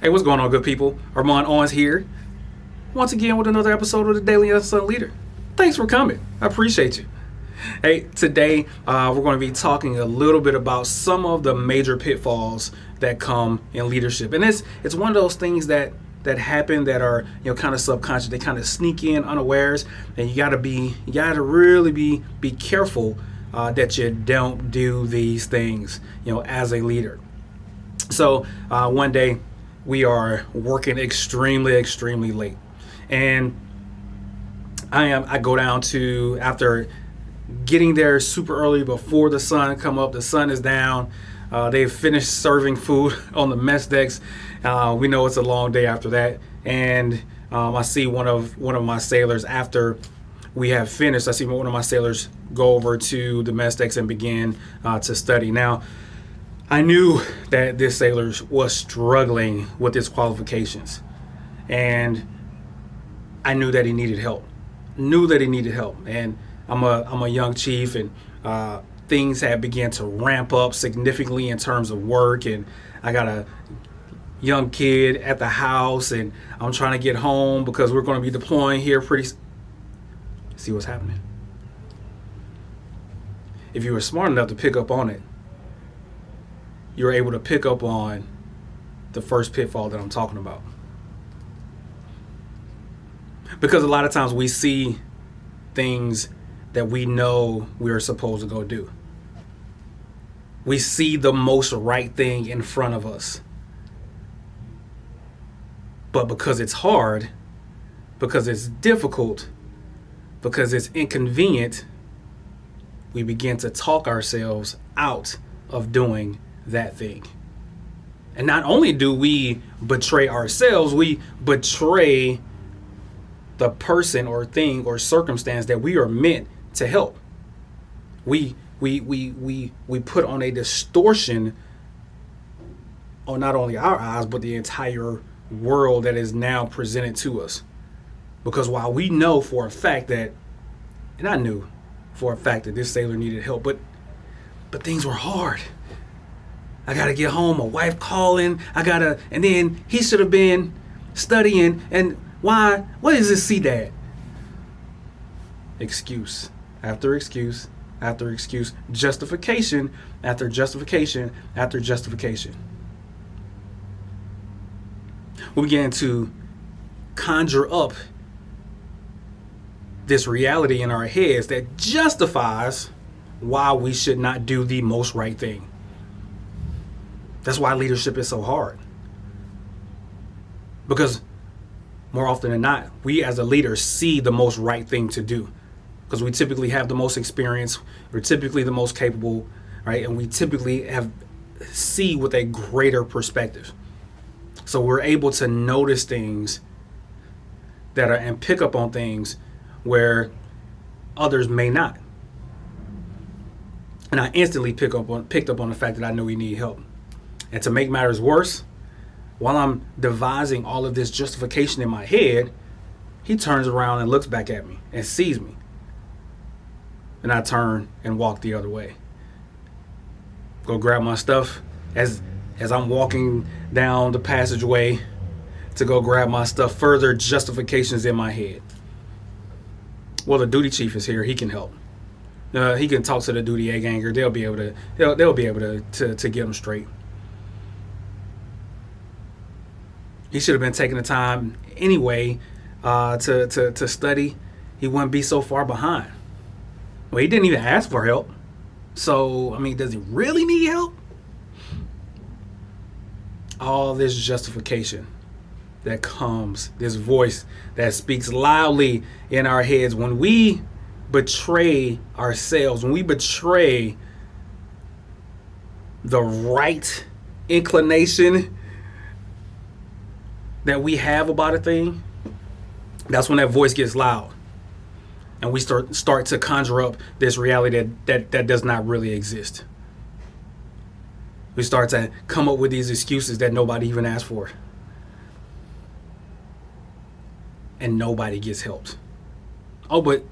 Hey, what's going on, good people? Armand Owens here, once again with another episode of the Daily Unsung Leader. Thanks for coming. I appreciate you. Hey, today we're going to be talking a little bit about some of the major pitfalls that come in leadership, and it's one of those things that happen that are kind of subconscious. They kind of sneak in unawares, and you got to really be careful that you don't do these things as a leader. So one day we are working extremely late, and I go down to, after getting there super early before the sun come up. The sun is down. They've finished serving food on the mess decks. We know it's a long day after that, and I see one of my sailors, after we have finished, I see one of my sailors go over to the mess decks and begin to study. Now, I knew that this sailor was struggling with his qualifications, and I knew that he needed help. And I'm a young chief, and things had begun to ramp up significantly in terms of work, and I got a young kid at the house, and I'm trying to get home because we're going to be deploying here pretty. See what's happening? If you were smart enough to pick up on it, you're able to pick up on the first pitfall that I'm talking about. Because a lot of times we see things that we know we're supposed to go do. We see the most right thing in front of us. But because it's hard, because it's difficult, because it's inconvenient, we begin to talk ourselves out of doing that thing. And not only do we betray ourselves, we betray the person or thing or circumstance that we are meant to help. We put on a distortion on not only our eyes, but the entire world that is now presented to us. Because while we know for a fact that, and I knew for a fact that this sailor needed help, but things were hard. I gotta get home, my wife calling, and then he should have been studying, and why? What is this, see, Dad? Excuse after excuse after excuse, justification after justification after justification. We began to conjure up this reality in our heads that justifies why we should not do the most right thing. That's why leadership is so hard. Because more often than not, we as a leader see the most right thing to do. Because we typically have the most experience, we're typically the most capable, right? And we typically see with a greater perspective. So we're able to notice things and pick up on things where others may not. And I instantly picked up on the fact that I knew he needed help. And to make matters worse, while I'm devising all of this justification in my head, he turns around and looks back at me and sees me. And I turn and walk the other way. Go grab my stuff. As I'm walking down the passageway to go grab my stuff, further justifications in my head. Well, the duty chief is here. He can help. He can talk to the duty A ganger. They'll be able to get him straight. He should have been taking the time anyway to study. He wouldn't be so far behind. Well, he didn't even ask for help. So, does he really need help? All this justification that comes, this voice that speaks loudly in our heads when we betray ourselves, when we betray the right inclination that we have about a thing, that's when that voice gets loud. And we start to conjure up this reality that does not really exist. We start to come up with these excuses that nobody even asked for. And nobody gets helped. Oh, but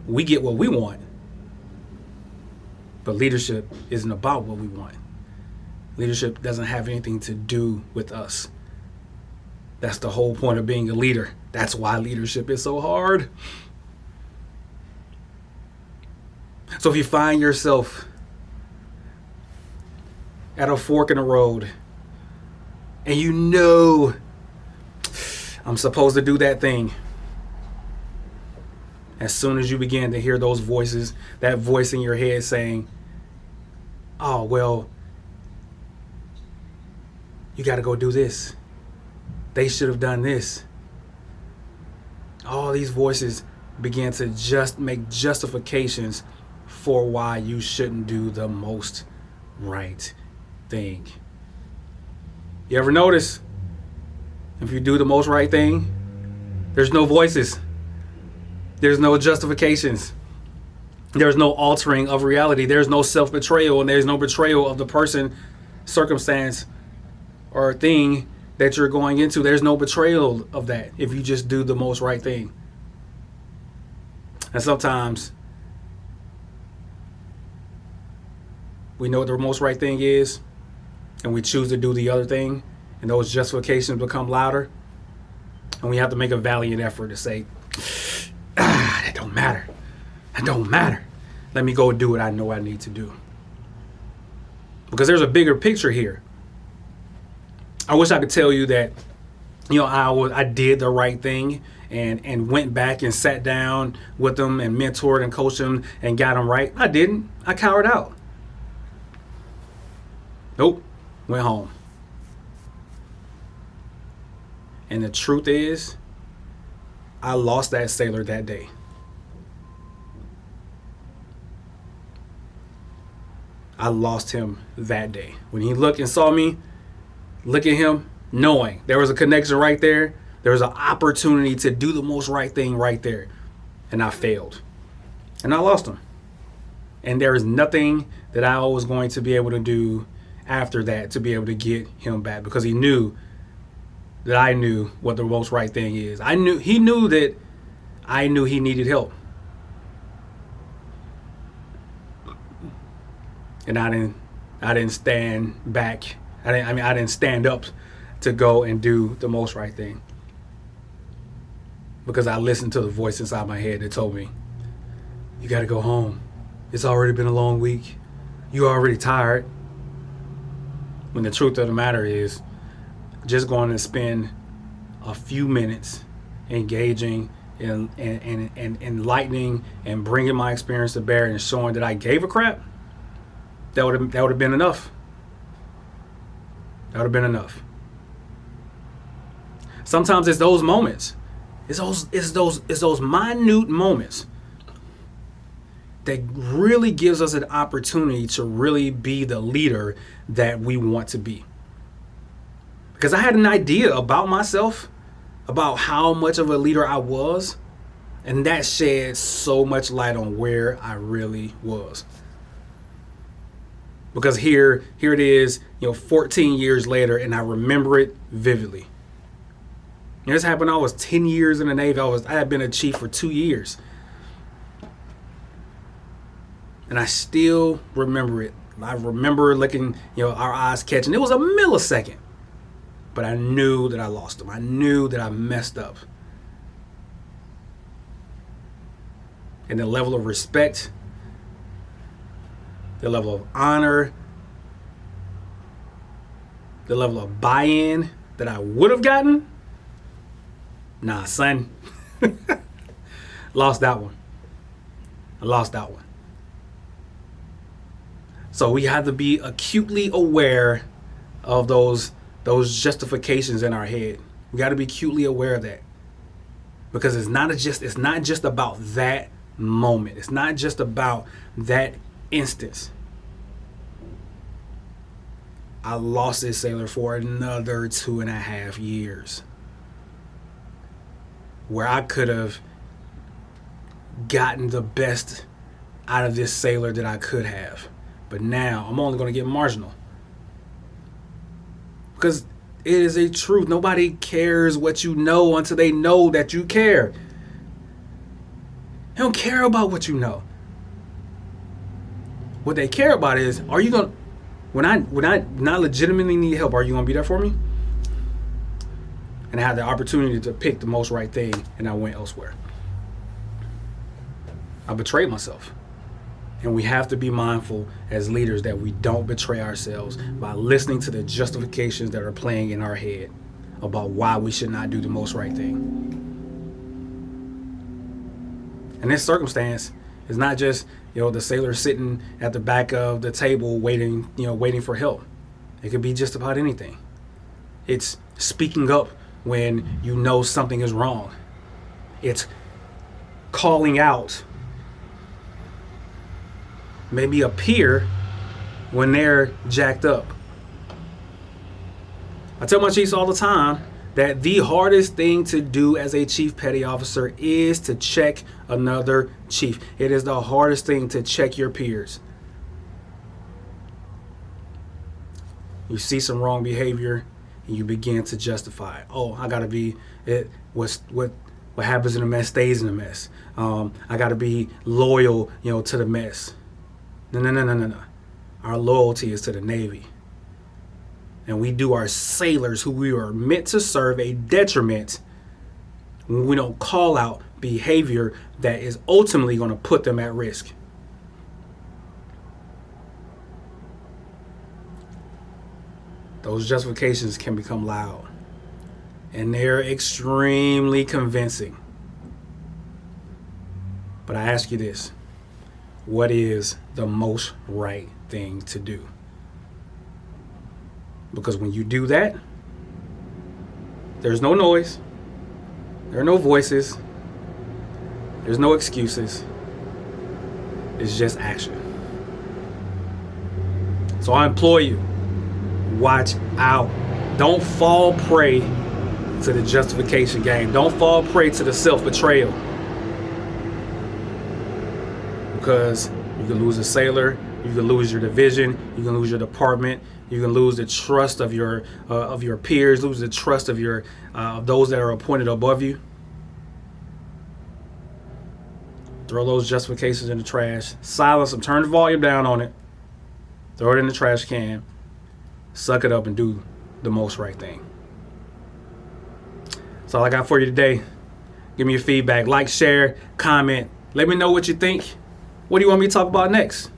we get what we want. But leadership isn't about what we want. Leadership doesn't have anything to do with us. That's the whole point of being a leader. That's why leadership is so hard. So if you find yourself at a fork in the road and you know I'm supposed to do that thing, as soon as you begin to hear those voices, that voice in your head saying, oh, well, you got to go do this. They should have done this. All these voices begin to just make justifications for why you shouldn't do the most right thing. You ever notice if you do the most right thing, there's no voices. There's no justifications. There's no altering of reality. There's no self-betrayal, and there's no betrayal of the person, circumstance, or thing that you're going into. There's no betrayal of that if you just do the most right thing. And sometimes we know what the most right thing is, and we choose to do the other thing, and those justifications become louder, and we have to make a valiant effort to say, that don't matter. That don't matter. Let me go do what I know I need to do. Because there's a bigger picture here. I wish I could tell you that, I did the right thing and went back and sat down with them and mentored and coached them and got them right. I didn't. I cowered out. Nope. Went home. And the truth is, I lost that sailor that day. I lost him that day. When he looked and saw me, look at him, knowing there was a connection right there. There was an opportunity to do the most right thing right there. And I failed. And I lost him. And there is nothing that I was going to be able to do after that to be able to get him back, because he knew that I knew what the most right thing is. He knew that I knew he needed help. And I didn't stand back. I didn't stand up to go and do the most right thing, because I listened to the voice inside my head that told me, you got to go home. It's already been a long week. You're already tired. When the truth of the matter is, just going to spend a few minutes engaging and enlightening and bringing my experience to bear and showing that I gave a crap, that would have been enough. That would have been enough. Sometimes it's those moments. It's those minute moments that really gives us an opportunity to really be the leader that we want to be. Because I had an idea about myself, about how much of a leader I was, and that shed so much light on where I really was. Because here it is, 14 years later, and I remember it vividly. This happened when I was 10 years in the Navy. I had been a chief for 2 years. And I still remember it. I remember looking, our eyes catching. It was a millisecond. But I knew that I lost him. I knew that I messed up. And the level of respect, the level of honor, the level of buy-in that I would have gotten, nah, son. Lost that one. I lost that one. So we have to be acutely aware of those justifications in our head. We got to be acutely aware of that, because it's not just about that moment. It's not just about that instance. I lost this sailor for another 2.5 years, where I could have gotten the best out of this sailor that I could have. But now I'm only going to get marginal. Because it is a truth. Nobody cares what you know until they know that you care. They don't care about what you know. What they care about is, are you going to, when I not legitimately need help, are you going to be there for me? and I had the opportunity to pick the most right thing, and I went elsewhere. I betrayed myself. And we have to be mindful as leaders that we don't betray ourselves by listening to the justifications that are playing in our head about why we should not do the most right thing. And this circumstance is not just, the sailor sitting at the back of the table waiting for help. It could be just about anything. It's speaking up when you know something is wrong. It's calling out maybe a peer when they're jacked up. I tell my chiefs all the time that the hardest thing to do as a chief petty officer is to check another chief. It is the hardest thing to check your peers. You see some wrong behavior and you begin to justify it. Oh, I gotta be it. What happens in a mess stays in a mess. I gotta be loyal, to the mess. No. Our loyalty is to the Navy. And we do our sailors who we are meant to serve a detriment when we don't call out behavior that is ultimately going to put them at risk. Those justifications can become loud. And they're extremely convincing. But I ask you this. What is the most right thing to do? Because when you do that, there's no noise, there are no voices, there's no excuses, it's just action. So I implore you, watch out. Don't fall prey to the justification game. Don't fall prey to the self-betrayal. Because you can lose a sailor, you can lose your division, you can lose your department, you can lose the trust of your peers, lose the trust of those that are appointed above you. Throw those justifications in the trash, silence them, turn the volume down on it, throw it in the trash can, suck it up, and do the most right thing. That's all I got for you today. Give me your feedback, like, share, comment. Let me know what you think. What do you want me to talk about next?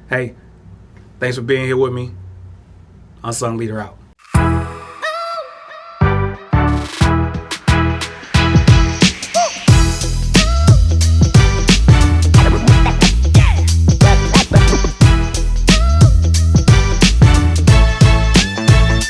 Hey, thanks for being here with me. Unsung Leader out.